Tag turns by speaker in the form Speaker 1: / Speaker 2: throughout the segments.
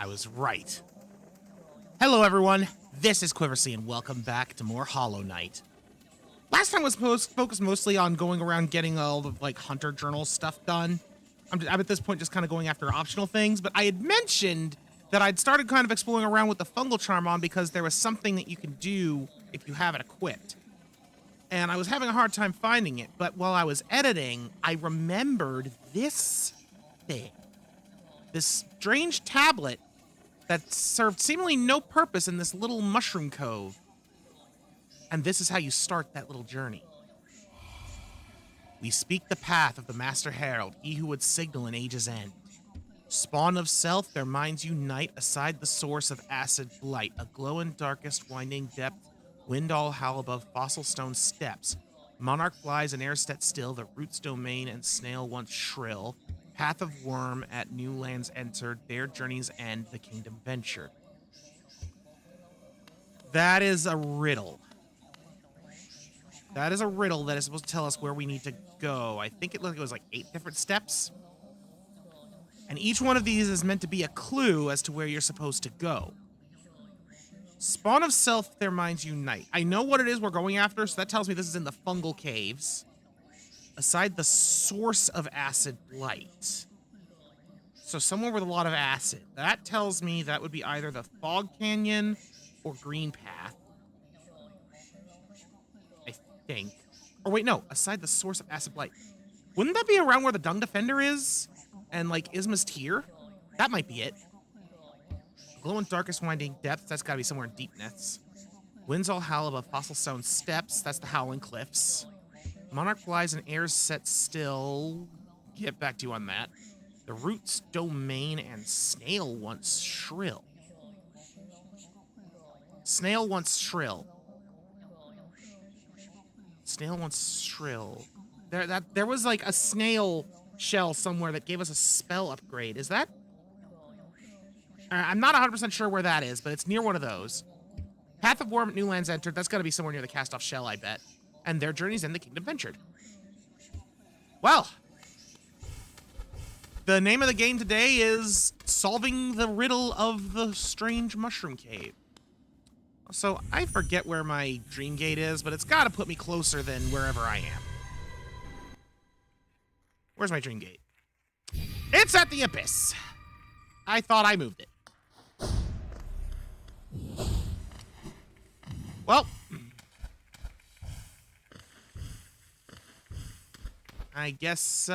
Speaker 1: I was right. Hello, everyone. This is Quiversee, and welcome back to more Hollow Knight. Last time was focused mostly on going around getting all the, Hunter Journal stuff done. I'm at this point just kind of going after optional things, but I had mentioned that I'd started kind of exploring around with the fungal charm on because there was something that you can do if you have it equipped. And I was having a hard time finding it, but while I was editing, I remembered this thing. This strange tablet that served seemingly no purpose in this little mushroom cove. And this is how you start that little journey. We speak the path of the Master Herald, he who would signal an age's end. Spawn of self, their minds unite aside the source of acid blight, a glow in darkest winding depth, wind all howl above fossil stone steps. Monarch flies and air set still, the roots domain and snail once shrill. Path of worm at new lands entered, their journey's end, the kingdom ventured. That is a riddle. That is a riddle that is supposed to tell us where we need to go. I think it looked like it was like 8 different steps. And each one of these is meant to be a clue as to where you're supposed to go. Spawn of self, their minds unite. I know what it is we're going after, so that tells me this is in the fungal caves. Aside the source of acid blight. So somewhere with a lot of acid. That tells me that would be either the Fog Canyon or Green Path. I think. Or wait, no. Aside the source of acid blight. Wouldn't that be around where the Dung Defender is? And Isma's Tear? That might be it. Glow in darkest winding depths. That's gotta be somewhere in Deepness. Winds all howl above fossil stone steps. That's the Howling Cliffs. Monarch flies and airs set still. Get back to you on that. The roots domain and snail once shrill. Snail once shrill. Snail once shrill. There was a snail shell somewhere that gave us a spell upgrade. Is that? I'm not 100% sure where that is, but it's near one of those. Path of Worm at New Lands entered. That's got to be somewhere near the cast-off shell, I bet. And their journeys in the kingdom ventured. Well, the name of the game today is solving the riddle of the strange mushroom cave. So I forget where my dream gate is, but it's got to put me closer than wherever I am. Where's my dream gate? It's at the abyss. I thought I moved it. Well, I guess,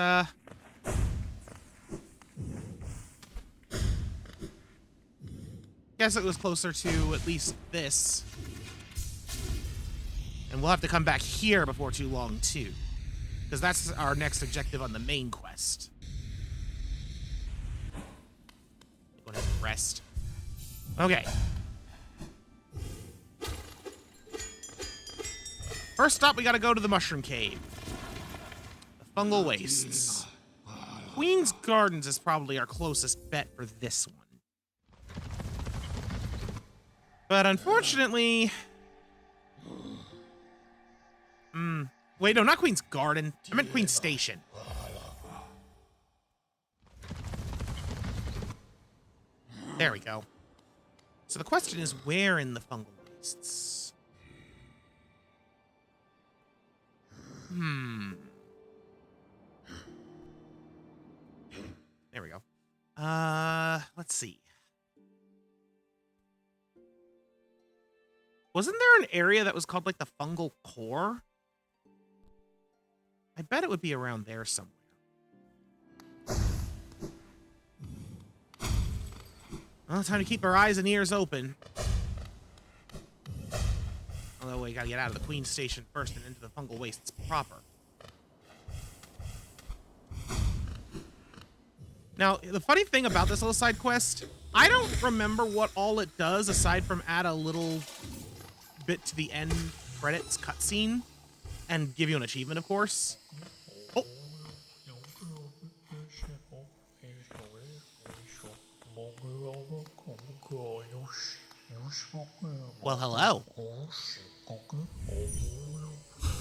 Speaker 1: guess it was closer to at least this. And we'll have to come back here before too long, too. Because that's our next objective on the main quest. Go ahead and rest. Okay. First stop, we gotta go to the Mushroom Cave. The Fungal Wastes. Queen's Gardens is probably our closest bet for this one. But unfortunately... Wait, no, not Queen's Garden. I meant Queen's Station. There we go. So the question is, where in the Fungal Wastes? There we go. Let's see. Wasn't there an area that was called, the Fungal Core? I bet it would be around there somewhere. Well, time to keep our eyes and ears open. Although we gotta get out of the Queen Station first and into the Fungal Wastes proper. Now, the funny thing about this little side quest, I don't remember what all it does aside from add a little bit to the end credits cutscene and give you an achievement, of course. Oh. Well, hello.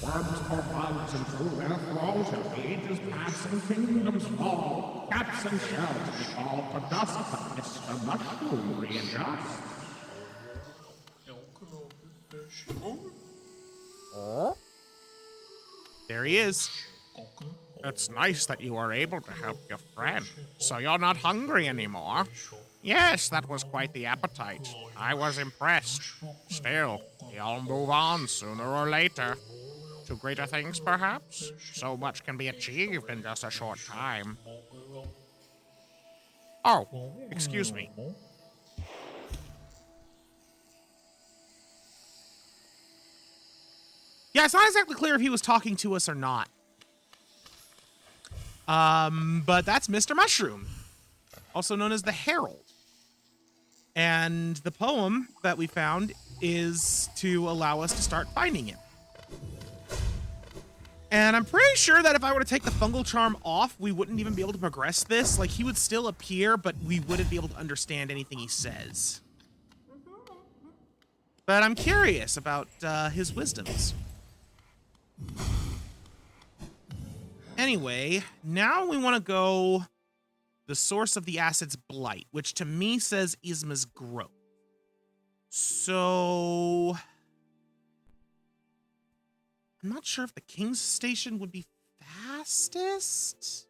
Speaker 2: Bugs for bugs and true earth rolls have made ages past and kingdoms fall, cats and shells may fall to dust, but Mr. Mushroom readjusts.
Speaker 1: There he is. It's nice that you were able to help your friend, so you're not hungry anymore. Yes, that was quite the appetite. I was impressed. Still, we all move on sooner or later. To greater things, perhaps? So much can be achieved in just a short time. Oh, excuse me. Yeah, it's not exactly clear if he was talking to us or not. But that's Mr. Mushroom, also known as the Herald. And the poem that we found is to allow us to start finding him. And I'm pretty sure that if I were to take the fungal charm off, we wouldn't even be able to progress this. Like, he would still appear, but we wouldn't be able to understand anything he says. But I'm curious about his wisdoms. Anyway, now we want to go the source of the acid's blight, which to me says Isma's growth. So I'm not sure if the King's Station would be fastest.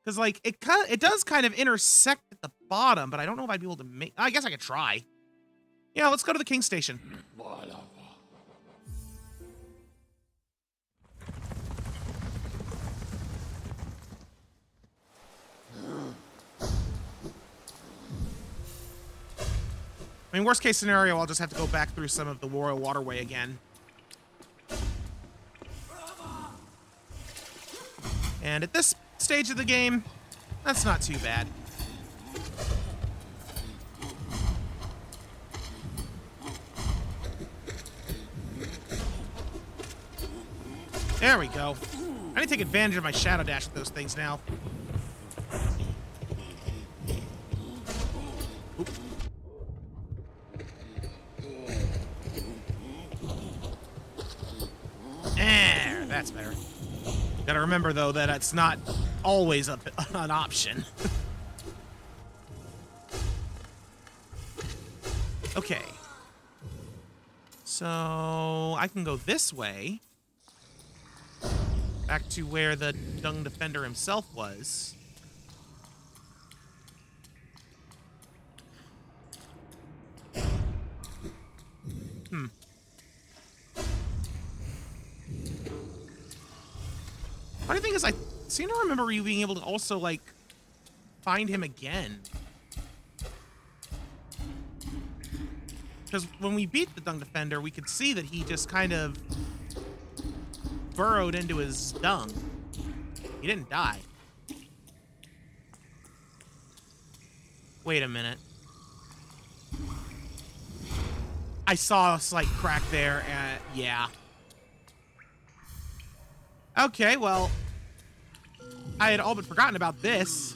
Speaker 1: Because, like, it does kind of intersect at the bottom, but I don't know if I'd be able to make... I guess I could try. Yeah, let's go to the King's Station. I mean, worst case scenario, I'll just have to go back through some of the Royal Waterway again. And at this stage of the game, that's not too bad. There we go. I need to take advantage of my Shadow Dash with those things now. Oop. There, that's better. Gotta remember, though, that it's not always an option. Okay. So I can go this way. Back to where the Dung Defender himself was. Funny thing is, I seem to remember you being able to also, like, find him again. Because when we beat the Dung Defender, we could see that he just kind of burrowed into his dung. He didn't die. Wait a minute. I saw a slight crack there, yeah. Okay, well, I had all but forgotten about this.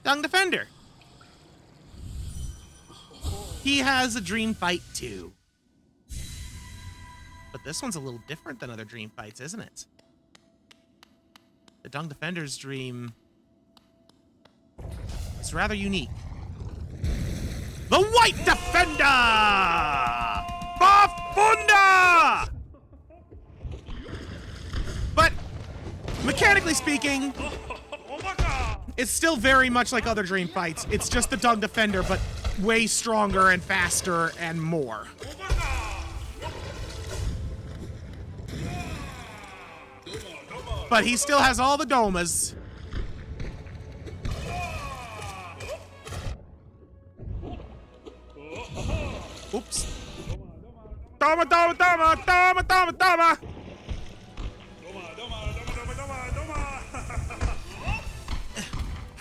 Speaker 1: Dung Defender. He has a dream fight too. But this one's a little different than other dream fights, isn't it? The Dung Defender's dream is rather unique. The White Defender! Bafunda! But, mechanically speaking, it's still very much like other dream fights. It's just the Dung Defender, but way stronger and faster and more. But he still has all the domas. Oops. Doma, doma, doma, doma, doma, doma.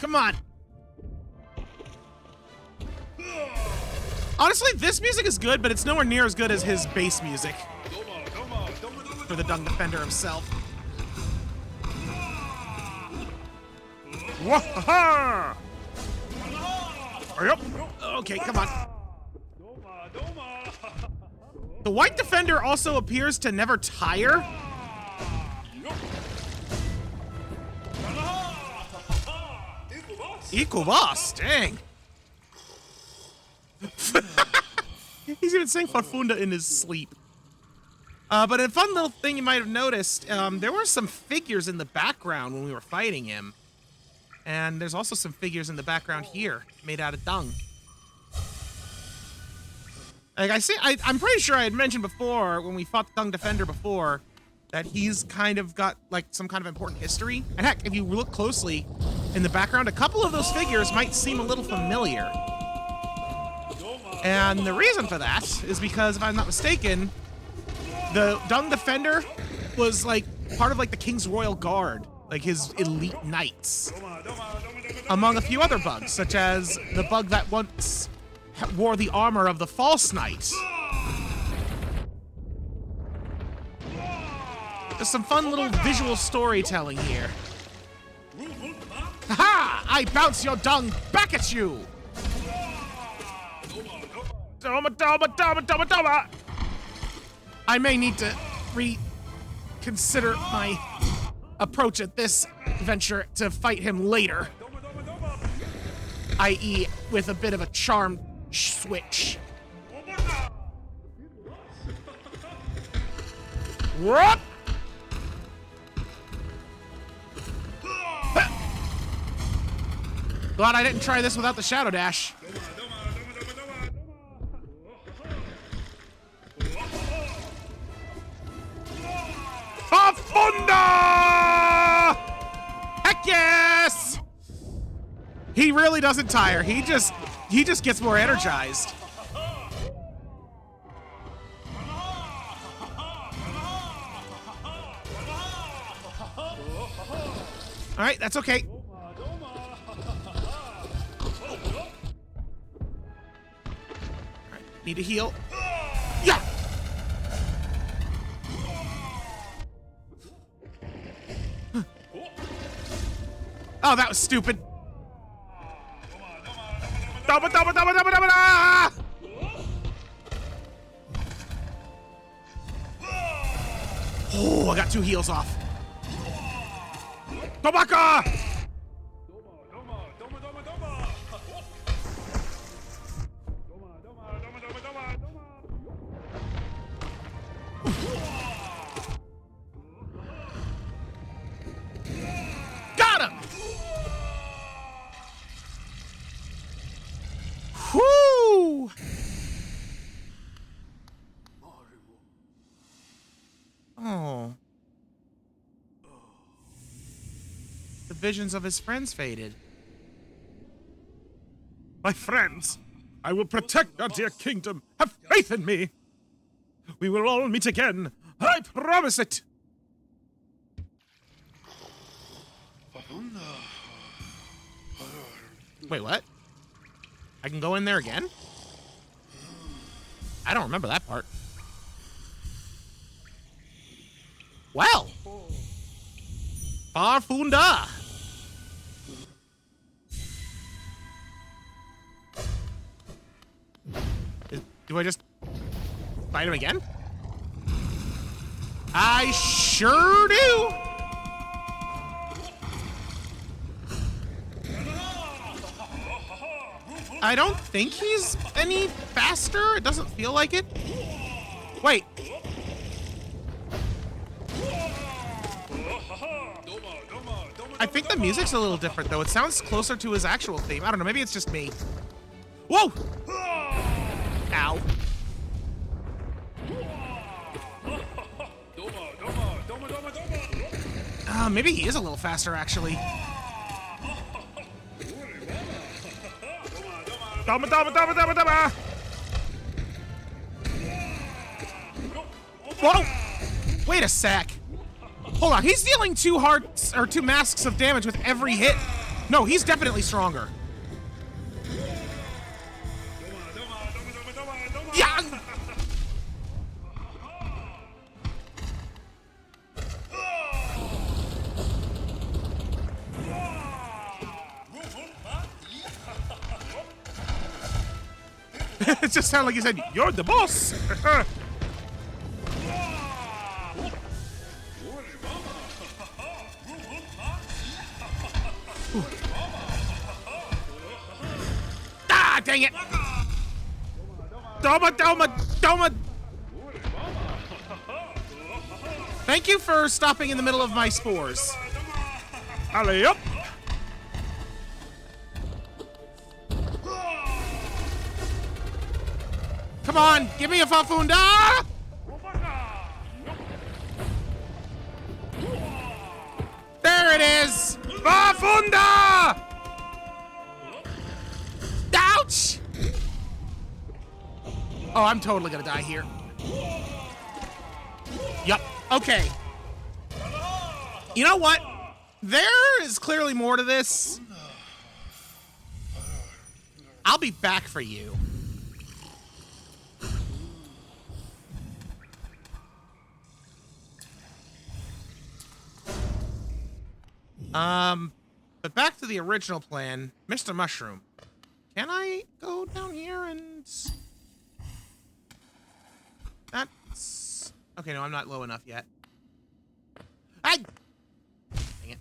Speaker 1: Come on. Honestly, this music is good, but it's nowhere near as good as his bass music for the Dung Defender himself. Wah-ha-ha! Hurry up. Okay, come on. The White Defender also appears to never tire. Equal boss, dang. He's even saying Farfunda in his sleep. But a fun little thing you might have noticed, there were some figures in the background when we were fighting him. And there's also some figures in the background here, made out of dung. Like I'm pretty sure I had mentioned before, when we fought the Dung Defender before, that he's kind of got, like, some kind of important history. And heck, if you look closely in the background, a couple of those figures might seem a little familiar. And the reason for that is because, if I'm not mistaken, the Dung Defender was, like, part of, like, the King's Royal Guard, like his elite knights, among a few other bugs, such as the bug that once wore the armor of the False Knight. There's some fun little visual storytelling here. Ha! I bounce your dung back at you! Doma. I may need to reconsider my approach at this venture to fight him later. I.e., with a bit of a charm switch. What? Glad I didn't try this without the Shadow Dash. Fafunda! Heck yes! He really doesn't tire. He just gets more energized. All right, that's okay. Need to heal. Yeah! Oh, that was stupid. Oh, I got 2 heals off. Tobacco! Got him! Whoo! Oh. The visions of his friends faded.
Speaker 2: My friends, I will protect our dear kingdom. Have faith in me. We will all meet again. I promise it.
Speaker 1: Wait, what? I can go in there again? I don't remember that part. Well. Farfunda. Do I just fight him again? I sure do. I don't think he's any faster. It doesn't feel like it. Wait. I think the music's a little different, though. It sounds closer to his actual theme. I don't know. Maybe it's just me. Whoa! Ow. Maybe he is a little faster, actually. Whoa! Wait a sec. Hold on, he's dealing 2 hearts or 2 masks of damage with every hit. No, he's definitely stronger. Yeah. It just sounded like he said, "You're the boss." Ah, dang it! Doma! Thank you for stopping in the middle of my spores.
Speaker 2: Alley up!
Speaker 1: Come on, give me a Fafunda! There it is!
Speaker 2: Fafunda!
Speaker 1: Ouch! Oh, I'm totally gonna die here. Yup. Okay. You know what? There is clearly more to this. I'll be back for you. But back to the original plan, Mr. Mushroom. Can I go down here and... That's... Okay, no, I'm not low enough yet. I... Dang it.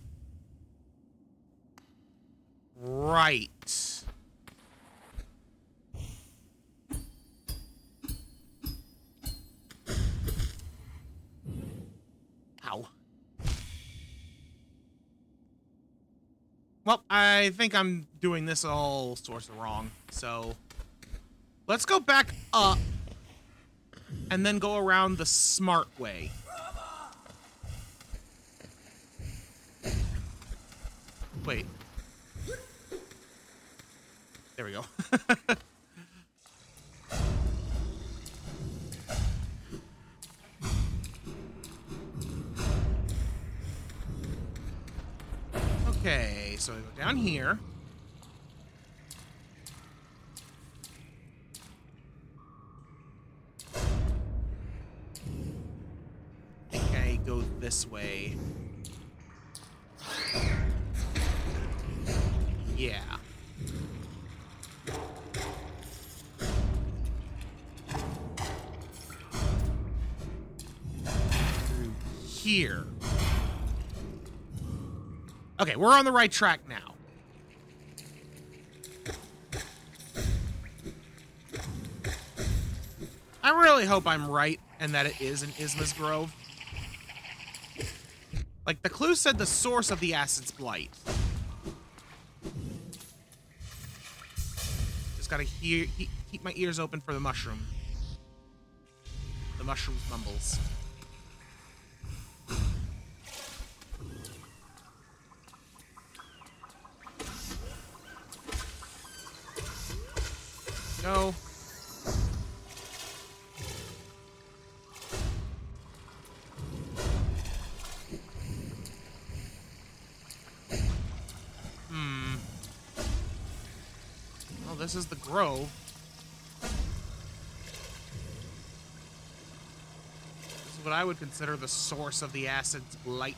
Speaker 1: Right. Ow. Well, I think I'm doing this all sorts of wrong, so let's go back up and then go around the smart way. Wait. There we go. Okay, so I go down here. I think I go this way. Yeah. Through here. Okay, we're on the right track now. I really hope I'm right and that it is an Isma's Grove. Like, the clue said the source of the acid's blight. Just gotta keep my ears open for the mushroom. The mushroom's mumbles. Go. Well, this is the grove. This is what I would consider the source of the acid's blight.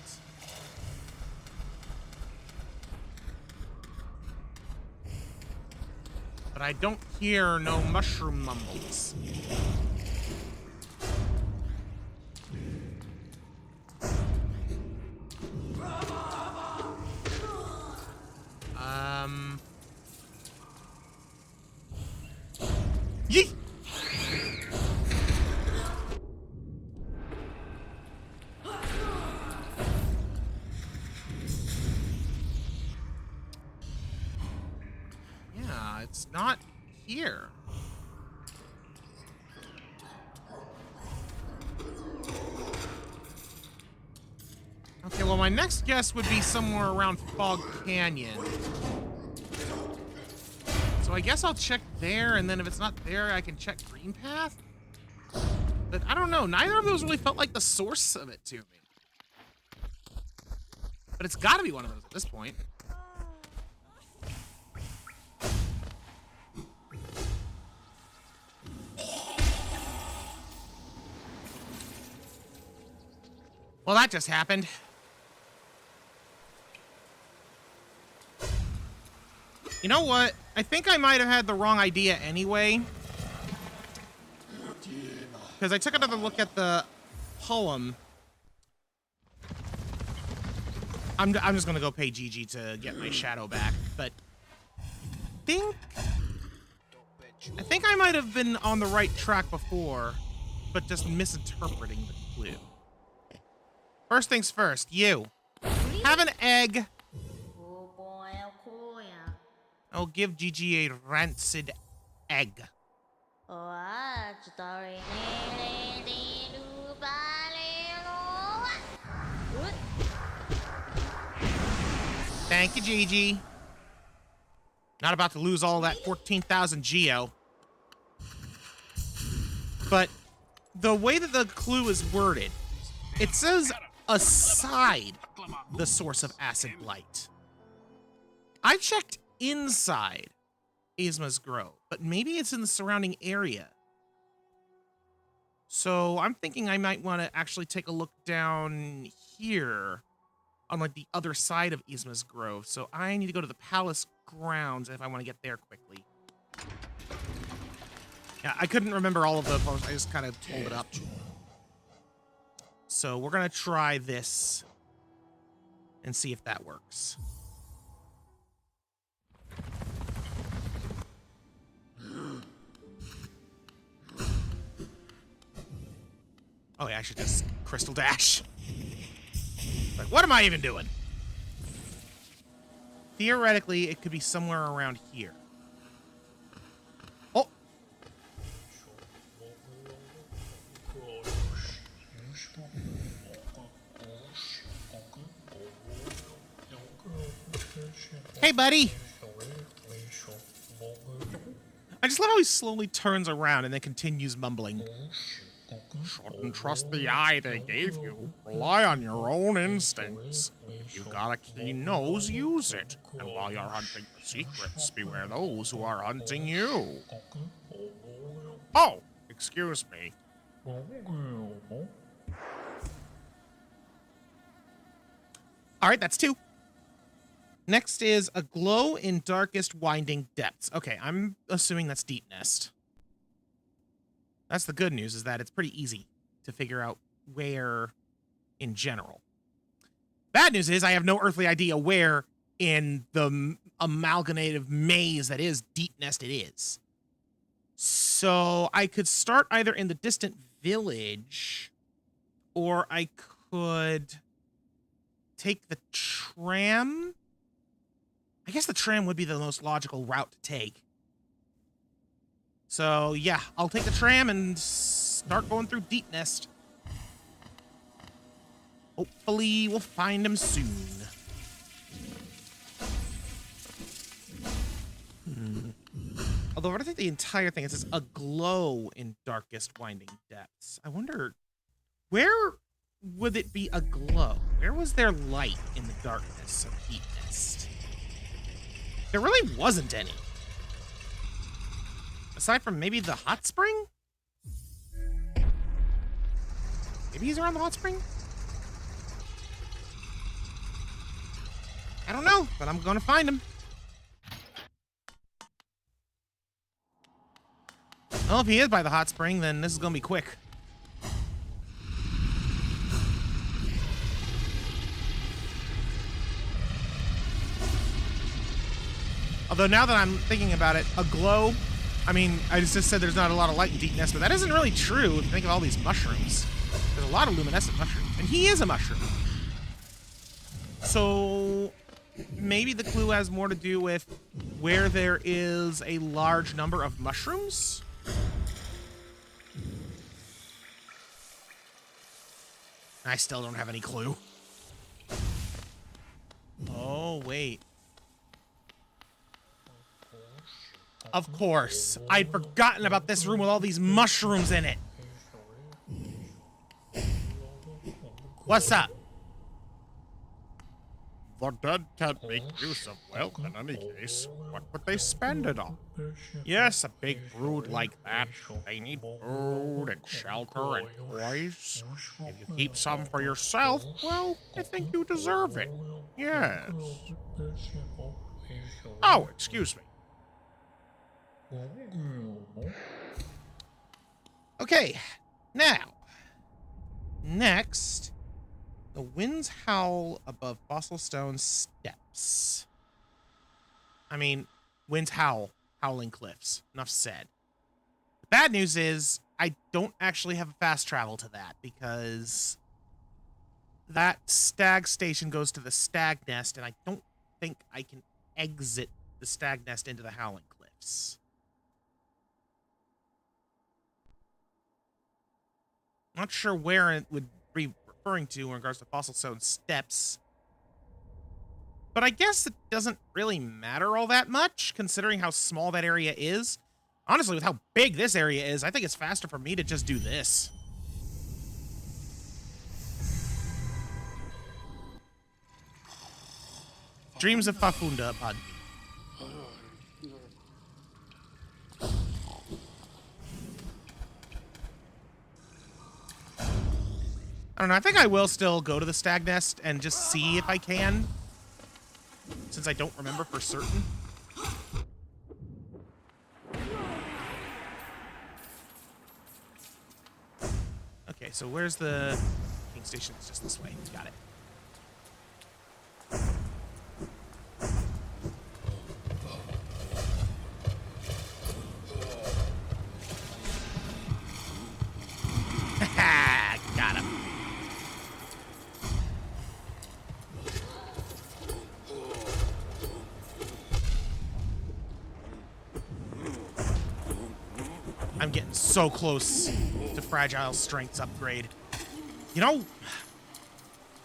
Speaker 1: But I don't hear no mushroom mumbles. Yee! Yeah, it's not here. Okay, well, my next guess would be somewhere around Fog Canyon. So I guess I'll check there, and then if it's not there, I can check Green Path. But I don't know. Neither of those really felt like the source of it to me. But it's got to be one of those at this point. Well, that just happened. You know what? I think I might have had the wrong idea anyway. Because I took another look at the poem. I'm just gonna go pay Gigi to get my shadow back, but I think I might have been on the right track before, but just misinterpreting the clue. First things first, you have an egg. I'll give Gigi a rancid egg. Thank you, Gigi. Not about to lose all that 14,000 geo. But the way that the clue is worded, it says aside the source of acid blight. I checked inside Yzma's Grove, but maybe it's in the surrounding area. So I'm thinking I might want to actually take a look down here on like the other side of Yzma's Grove. So I need to go to the palace grounds if I want to get there quickly. Yeah, I couldn't remember all of the posts. I just kind of pulled it up. So we're going to try this and see if that works. Oh, yeah, I should just crystal dash. Like, what am I even doing? Theoretically, it could be somewhere around here. Oh! Hey, buddy! I just love how he slowly turns around and then continues mumbling. Shouldn't trust the eye they gave you. Rely on your own instincts. If you got a keen nose, use it. And while you're hunting for secrets, beware those who are hunting you. Oh, excuse me. All right, that's 2. Next is a glow in darkest winding depths. Okay, I'm assuming that's Deep Nest. That's the good news, is that it's pretty easy to figure out where in general. Bad news is I have no earthly idea where in the amalgamated maze that is Deep Nest it is. So I could start either in the distant village, or I could take the tram. I guess the tram would be the most logical route to take. So, yeah, I'll take the tram and start going through Deep Nest. Hopefully, we'll find him soon. Although, I think the entire thing, it says a glow in darkest winding depths. I wonder, where would it be a glow? Where was there light in the darkness of Deep Nest? There really wasn't any. Aside from maybe the hot spring? Maybe he's around the hot spring? I don't know, but I'm gonna find him. Well, if he is by the hot spring, then this is gonna be quick. Although now that I'm thinking about it, a glow... I mean, I just said there's not a lot of light in Deep Nest, but that isn't really true if you think of all these mushrooms. There's a lot of luminescent mushrooms, and he is a mushroom. So maybe the clue has more to do with where there is a large number of mushrooms? I still don't have any clue. Oh, wait. Of course. I'd forgotten about this room with all these mushrooms in it. What's up?
Speaker 2: The dead can't make use of wealth in any case. What would they spend it on? Yes, a big brood like that. They need food and shelter and toys. If you keep some for yourself, well, I think you deserve it. Yes. Oh, excuse me.
Speaker 1: Okay, now, next, The winds howl above fossil stone steps. I mean, winds howl, howling cliffs. Enough said. The bad news is I don't actually have fast travel to that because that stag station goes to the stag nest, and I don't think I can exit the stag nest into the howling cliffs. Not sure where it would be referring to in regards to fossil stone steps. But I guess it doesn't really matter all that much, considering how small that area is. Honestly, with how big this area is, I think it's faster for me to just do this. Dreams of Fafunda upon me. I don't know, I think I will still go to the stag nest and just see if I can, since I don't remember for certain. Okay, so where's the king station? It's just this way. Got it. Got him. I'm getting so close to Fragile Strength's upgrade. You know,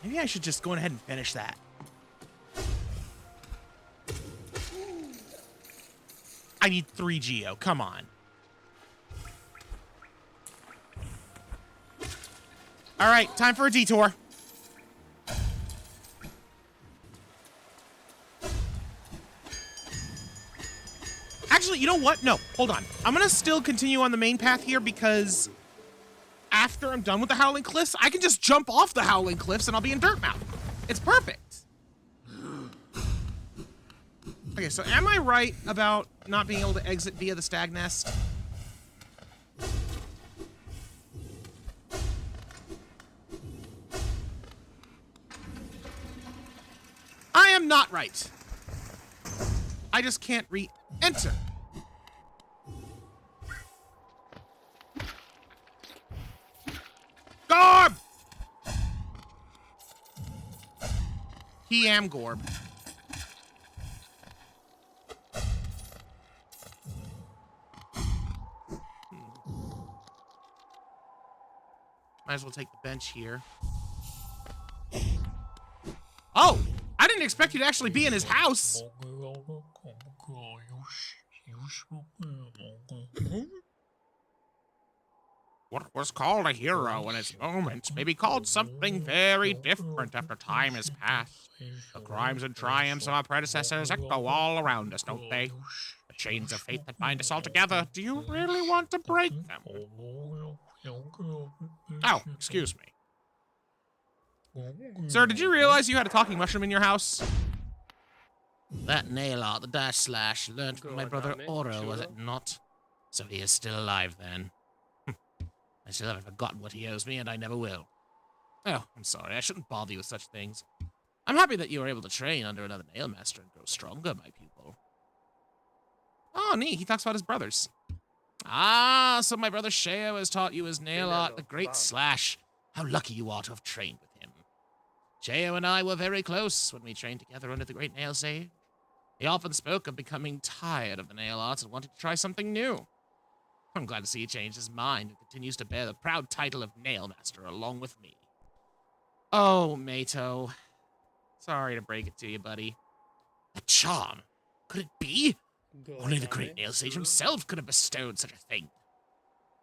Speaker 1: maybe I should just go ahead and finish that. I need 3 Geo. Come on. All right, time for a detour. Actually, you know what? No, hold on. I'm going to still continue on the main path here because after I'm done with the Howling Cliffs, I can just jump off the Howling Cliffs and I'll be in Dirtmouth. It's perfect. Okay, so am I right about not being able to exit via the Stag Nest? I am not right. I just can't re-enter. Gorb! He am Gorb. Might as well take the bench here. Oh! I didn't expect you to actually be in his house!
Speaker 2: What was called a hero in its moments may be called something very different after time has passed. The crimes and triumphs of our predecessors echo all around us, don't they? The chains of fate that bind us all together, do you really want to break them? Oh, excuse me.
Speaker 1: Sir, did you realize you had a talking mushroom in your house?
Speaker 3: That nail art, the dash slash, learned from my brother Oro, was it not? So he is still alive then. I still haven't forgotten what he owes me, and I never will. Oh, I'm sorry, I shouldn't bother you with such things. I'm happy that you were able to train under another nail master and grow stronger, my pupil.
Speaker 1: Oh, neat, he talks about his brothers.
Speaker 3: Ah, so my brother Sheo has taught you his nail art, the great slash. How lucky you are to have trained with him. Sheo and I were very close when we trained together under the great nail sage. He often spoke of becoming tired of the nail arts and wanting to try something new. I'm glad to see he changed his mind and continues to bear the proud title of Nail Master along with me.
Speaker 1: Oh, Mato. Sorry to break it to you, buddy.
Speaker 3: A charm? Could it be? Only the great nail sage himself could have bestowed such a thing.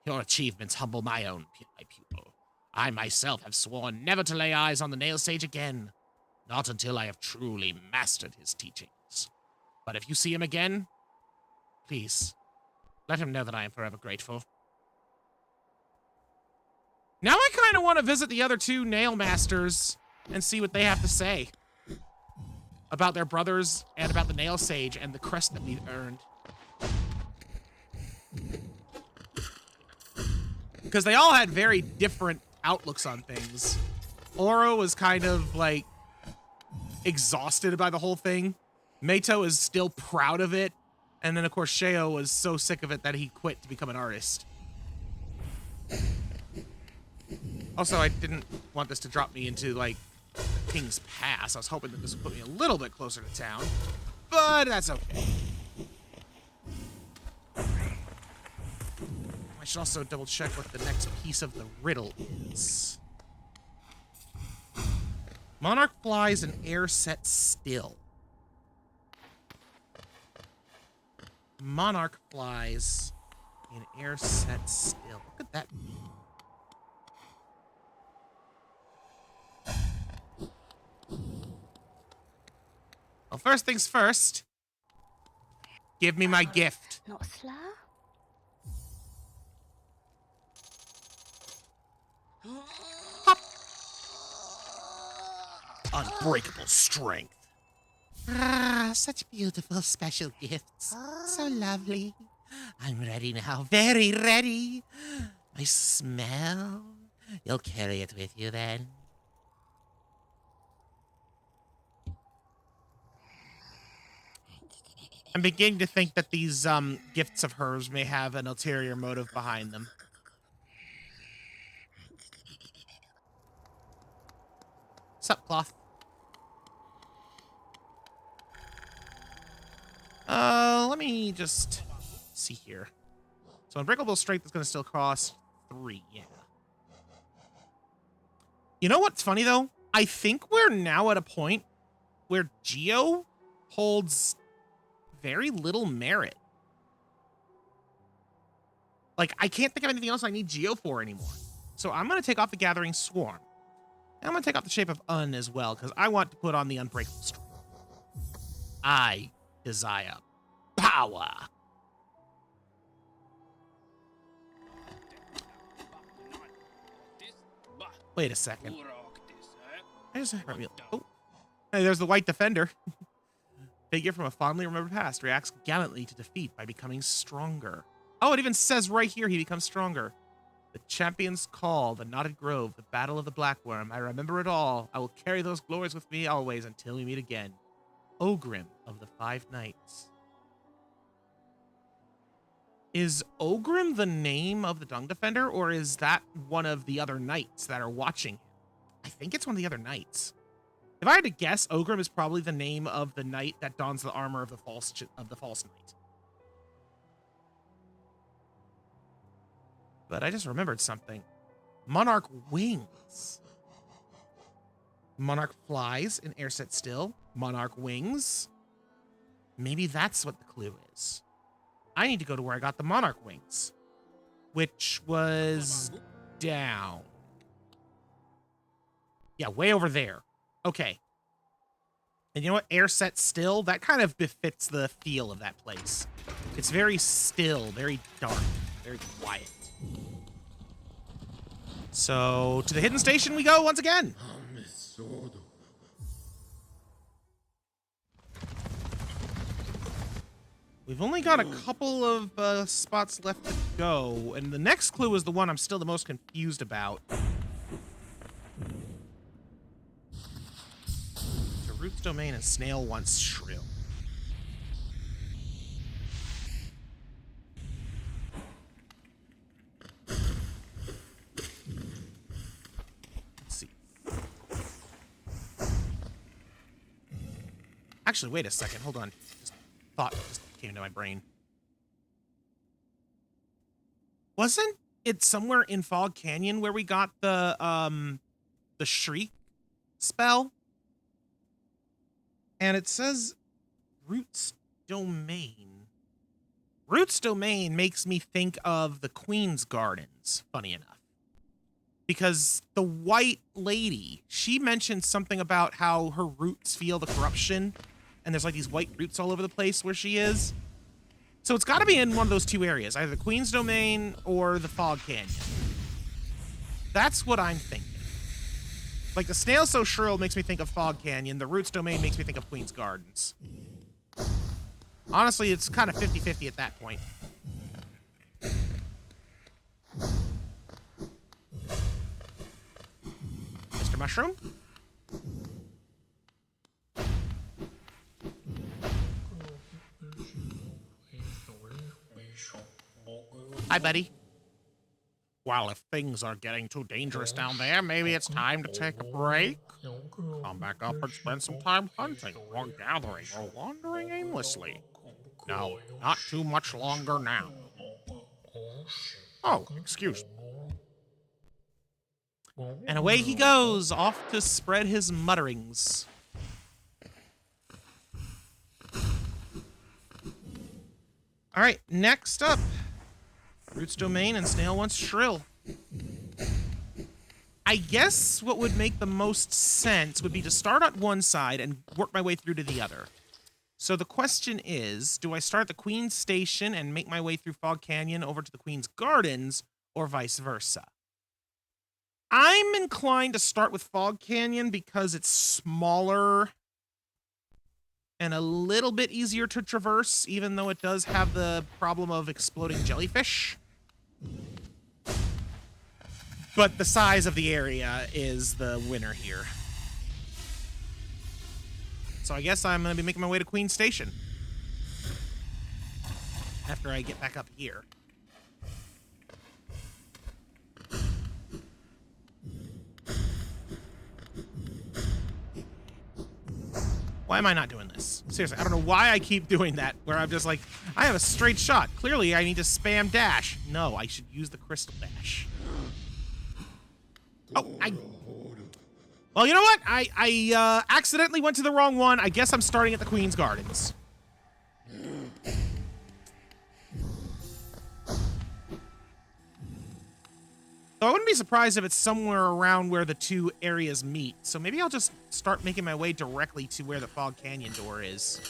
Speaker 3: Your achievements humble my pupil. I myself have sworn never to lay eyes on the nail sage again, not until I have truly mastered his teachings. But if you see him again, please, let him know that I am forever grateful.
Speaker 1: Now I kind of want to visit the other 2 nail masters and see what they have to say about their brothers and about the nail sage and the crest that we've earned. Because they all had very different outlooks on things. Oro was kind of like exhausted by the whole thing. Meito is still proud of it. And then, of course, Sheo was so sick of it that he quit to become an artist. Also, I didn't want this to drop me into, like, King's Pass. I was hoping that this would put me a little bit closer to town. But that's okay. I should also double check what the next piece of the riddle is. Monarch flies in air set still. Monarch flies in air set still. What could that mean? Well, first things first. Give me my gift.
Speaker 4: Not slow?
Speaker 3: Unbreakable strength. Ah, such beautiful special gifts. So lovely. I'm ready now, very ready. My smell. You'll carry it with you then.
Speaker 1: I'm beginning to think that these gifts of hers may have an ulterior motive behind them. Sup, cloth? Let me just see here. So unbreakable strength is going to still cost 3, yeah. You know what's funny, though? I think we're now at a point where Geo holds very little merit. Like, I can't think of anything else I need Geo for anymore. So I'm going to take off the Gathering Swarm. And I'm going to take off the Shape of Un as well, because I want to put on the Unbreakable Strength. I desire power. Wait a second. I just oh. Hey, there's the White Defender. Figure from a fondly remembered past reacts gallantly to defeat by becoming stronger. Oh, it even says right here he becomes stronger. The champion's call, the knotted grove, the battle of the blackworm. I remember it all. I will carry those glories with me always until we meet again. Ogrim of the 5 Knights. Is Ogrim the name of the Dung Defender, or is that one of the other knights that are watching him? I think it's one of the other knights. If I had to guess, Ogrim is probably the name of the knight that dons the armor of the false knight. But I just remembered something. Monarch wings. Monarch flies in air set still. Monarch wings. Maybe that's what the clue is. I need to go to where I got the Monarch wings, which was down. Yeah, way over there. Okay. And you know what? Air set still, that kind of befits the feel of that place. It's very still, very dark, very quiet. So, to the hidden station we go once again. We've only got a couple of spots left to go, and the next clue is the one I'm still the most confused about. To Root's domain and Snail wants Shrill. Let's see. Actually, wait a second. Hold on. Thought just came to my brain. Wasn't it somewhere in Fog Canyon where we got the Shriek spell? And it says Root's Domain. Root's Domain makes me think of the Queen's Gardens, funny enough. Because the White Lady, she mentioned something about how her roots feel the corruption, and there's like these white roots all over the place where she is. So it's got to be in one of those two areas, either the Queen's Domain or the Fog Canyon. That's what I'm thinking. Like, the Snail So Shrill makes me think of Fog Canyon. The Roots Domain makes me think of Queen's Gardens. Honestly, it's kind of 50-50 at that point. Mr. Mushroom? Hi, buddy.
Speaker 2: Well, if things are getting too dangerous down there, maybe it's time to take a break. Come back up and spend some time hunting, or gathering, or wandering aimlessly. No, not too much longer now. Oh, excuse me.
Speaker 1: And away he goes, off to spread his mutterings. All right, next up. Root's Domain and Snail Wants Shrill. I guess what would make the most sense would be to start on one side and work my way through to the other. So the question is, do I start at the Queen's Station and make my way through Fog Canyon over to the Queen's Gardens, or vice versa? I'm inclined to start with Fog Canyon because it's smaller and a little bit easier to traverse, even though it does have the problem of exploding jellyfish. But the size of the area is the winner here. So I guess I'm going to be making my way to Queen's Station after I get back up here. Why am I not doing this? Seriously, I don't know why I keep doing that, where I'm just like, I have a straight shot. Clearly, I need to spam dash. No, I should use the crystal dash. Oh, well, you know what? I accidentally went to the wrong one. I guess I'm starting at the Queen's Gardens. So I wouldn't be surprised if it's somewhere around where the two areas meet. So maybe I'll just start making my way directly to where the Fog Canyon door is.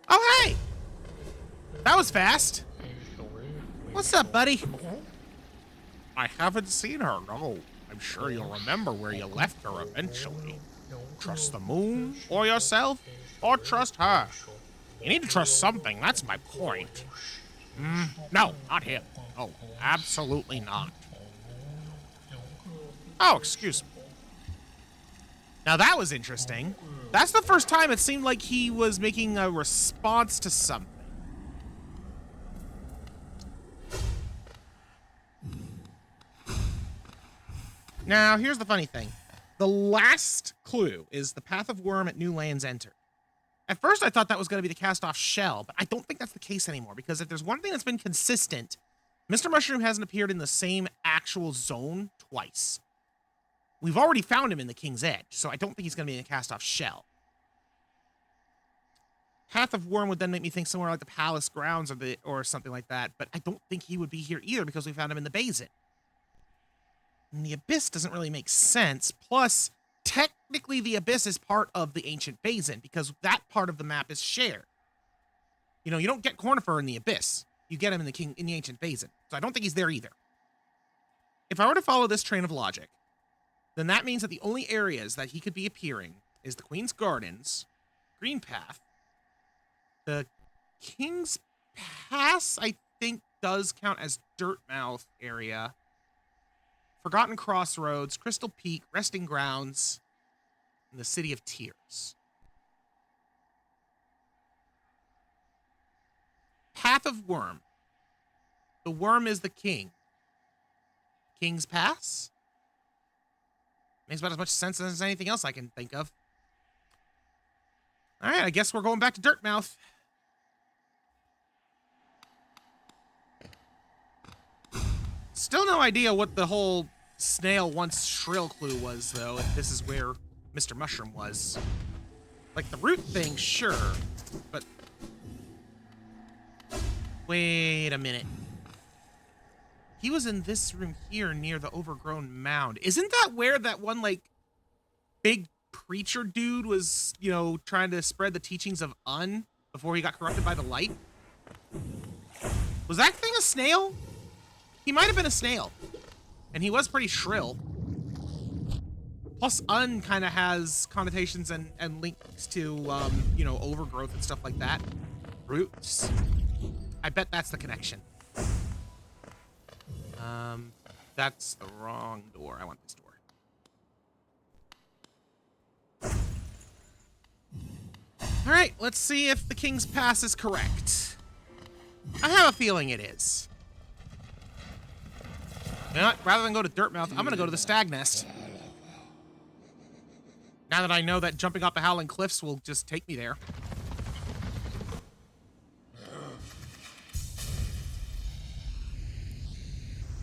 Speaker 1: Oh, hey! That was fast. What's up, buddy?
Speaker 2: I haven't seen her, no. I'm sure you'll remember where you left her eventually. Trust the moon, or yourself, or trust her. You need to trust something, that's my point. No, not him. Oh, absolutely not. Oh, excuse me.
Speaker 1: Now that was interesting. That's the first time it seemed like he was making a response to something. Now, here's the funny thing. The last clue is the Path of Worm at New Lands Enter. At first, I thought that was going to be the cast-off shell, but I don't think that's the case anymore, because if there's one thing that's been consistent, Mr. Mushroom hasn't appeared in the same actual zone twice. We've already found him in the King's Edge, so I don't think he's going to be in the cast-off shell. Path of Worm would then make me think somewhere like the Palace Grounds or something like that, but I don't think he would be here either because we found him in the Basin. And the Abyss doesn't really make sense, plus technically the Abyss is part of the Ancient Basin because that part of the map is shared. You know, you don't get Cornifer in the Abyss. You get him in the Ancient Basin. So I don't think he's there either. If I were to follow this train of logic, then that means that the only areas that he could be appearing is the Queen's Gardens, Green Path, the King's Pass, I think, does count as Dirtmouth area, Forgotten Crossroads, Crystal Peak, Resting Grounds, and the City of Tears. Path of Worm. The worm is the king. King's Pass? Makes about as much sense as anything else I can think of. All right, I guess we're going back to Dirtmouth. Still no idea what the whole snail wants shrill clue was, though, if this is where Mr. Mushroom was. Like, the root thing, sure, but... Wait a minute. He was in this room here near the overgrown mound. Isn't that where that one, like, big preacher dude was, you know, trying to spread the teachings of Un before he got corrupted by the light? Was that thing a snail? He might have been a snail. And he was pretty shrill. Plus, Un kind of has connotations and links to, you know, overgrowth and stuff like that. Roots. I bet that's the connection. that's the wrong door. I want this door. All right, let's see if the King's Pass is correct. I have a feeling it is. You know what? Rather than go to Dirtmouth, I'm gonna go to the Stag Nest. Now that I know that jumping off the Howling Cliffs will just take me there.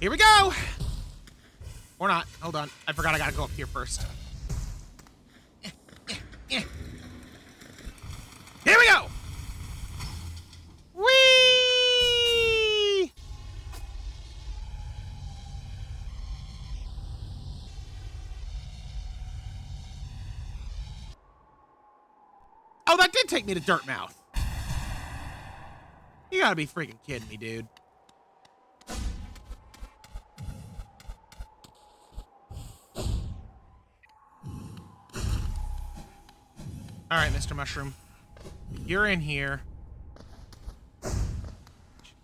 Speaker 1: Here we go! Or not. Hold on. I forgot I gotta go up here first. Here we go! Whee! Oh, that did take me to Dirtmouth. You gotta be freaking kidding me, dude. All right, Mr. Mushroom. You're in here. Should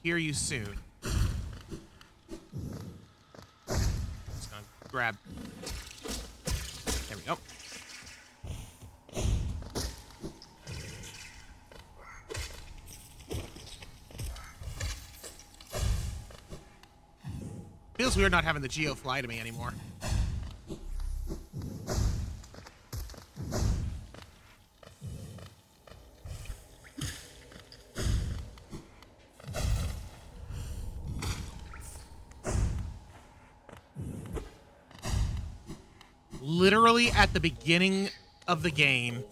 Speaker 1: hear you soon. Just gonna grab. There we go. Feels weird not having the Geo fly to me anymore. Literally at the beginning of the game.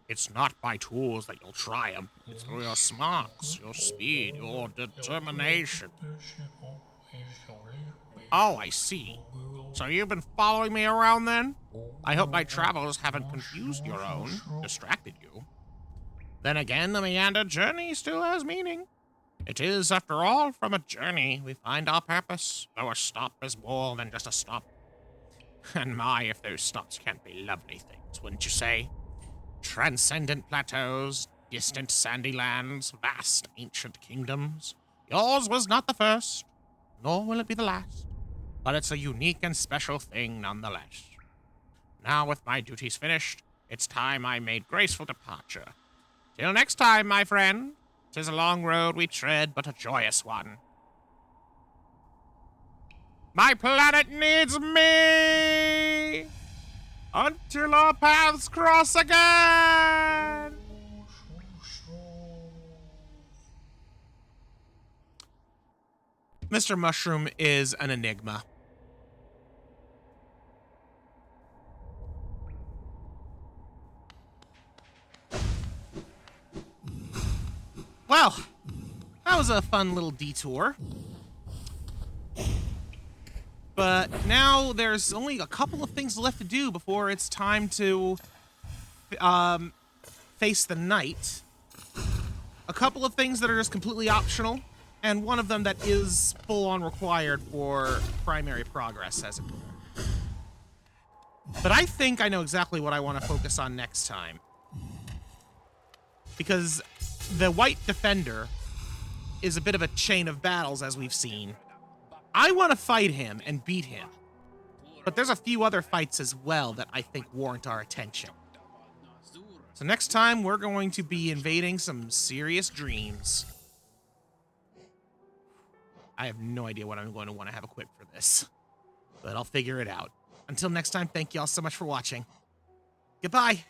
Speaker 3: It's not by tools that you'll triumph. It's through your smarts, your speed, your determination. Oh, I see. So you've been following me around then? I hope my travels haven't confused your own, distracted you. Then again, the meander journey still has meaning. It is, after all, from a journey we find our purpose, though a stop is more than just a stop. And my, if those stops can't be lovely things, wouldn't you say? Transcendent plateaus, distant sandy lands, vast ancient kingdoms. Yours was not the first, nor will it be the last, but it's a unique and special thing nonetheless. Now with my duties finished, it's time I made graceful departure. Till next time, my friend. 'Tis a long road we tread, but a joyous one. My planet needs me! Until our paths cross again! Mr. Mushroom is an enigma. Well, that was a fun little detour. But now there's only a couple of things left to do before it's time to face the night. A couple of things that are just completely optional, and one of them that is full-on required for primary progress, as it were. But I think I know exactly what I want to focus on next time. Because the White Defender is a bit of a chain of battles, as we've seen. I want to fight him and beat him. But there's a few other fights as well that I think warrant our attention. So next time, we're going to be invading some serious dreams. I have no idea what I'm going to want to have equipped for this, but I'll figure it out. Until next time, thank you all so much for watching. Goodbye.